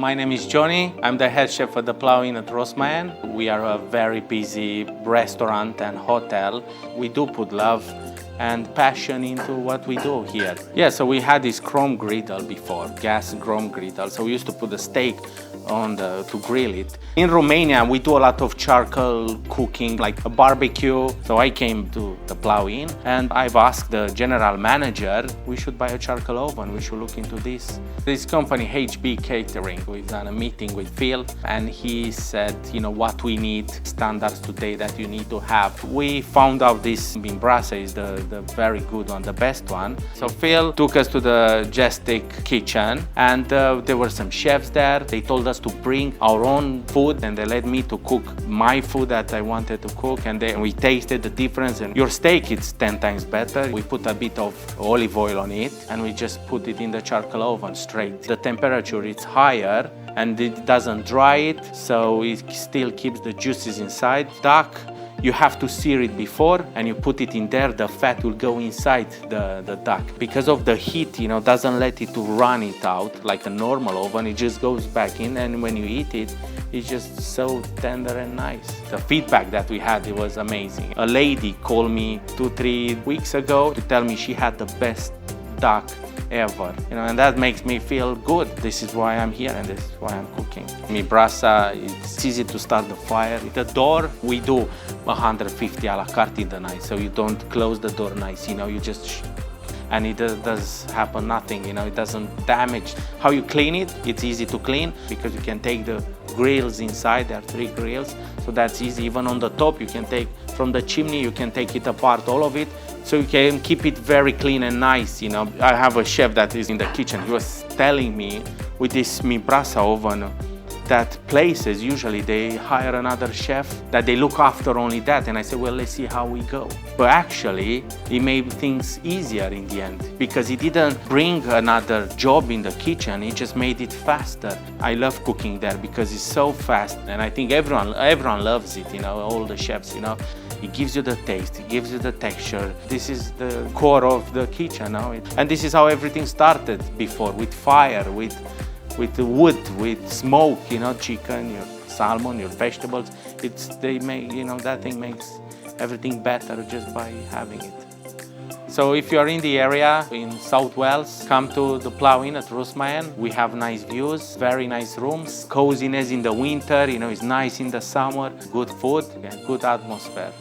My name is Jonny. I'm the head chef at the Plough Inn at Rhosmaen. We are a very busy restaurant and hotel. We do put love and passion into what we do here. Yeah, so we had this chrome griddle before, gas chrome griddle. So we used to put the steak on to grill it. In Romania, we do a lot of charcoal cooking, like a barbecue. So I came to the Plough Inn and I've asked the general manager, we should buy a charcoal oven, we should look into this. This company, HB Catering, we've done a meeting with Phil and he said, you know, what we need, standards today that you need to have. We found out this Mibrasa is the very good one, the best one. So Phil took us to the Jestic kitchen and there were some chefs there. They told us to bring our own food and they let me to cook my food that I wanted to cook, and then we tasted the difference, and your steak is 10 times better. We put a bit of olive oil on it and we just put it in the charcoal oven straight. The temperature is higher and it doesn't dry it, so it still keeps the juices inside. Duck, you have to sear it before and you put it in there, the fat will go inside the duck. Because of the heat, you know, doesn't let it to run it out like a normal oven, it just goes back in, and when you eat it, it's just so tender and nice. The feedback that we had, it was amazing. A lady called me 2-3 weeks ago to tell me she had the best duck ever, you know, and that makes me feel good. This is why I'm here and this is why I'm cooking. Mibrasa, it's easy to start the fire. The door, we do 150 a la carte in the night, so you don't close the door nice, you know, you just and it does happen nothing, you know, it doesn't damage. How you clean it, it's easy to clean because you can take the grills inside, there are 3 grills, so that's easy. Even on the top, you can take from the chimney, you can take it apart, all of it, so you can keep it very clean and nice, you know. I have a chef that is in the kitchen, he was telling me with this Mibrasa oven that places, usually they hire another chef that they look after only that, and I said, well, let's see how we go. But actually, it made things easier in the end because he didn't bring another job in the kitchen, he just made it faster. I love cooking there because it's so fast, and I think everyone loves it, you know, all the chefs, you know. It gives you the taste, it gives you the texture. This is the core of the kitchen, you know? And this is how everything started before, with fire, with the wood, with smoke, you know, chicken, your salmon, your vegetables. They make, you know, that thing makes everything better just by having it. So if you're in the area in South Wales, come to the Plough Inn at Rhosmaen. We have nice views, very nice rooms, coziness in the winter, you know, it's nice in the summer, good food and good atmosphere.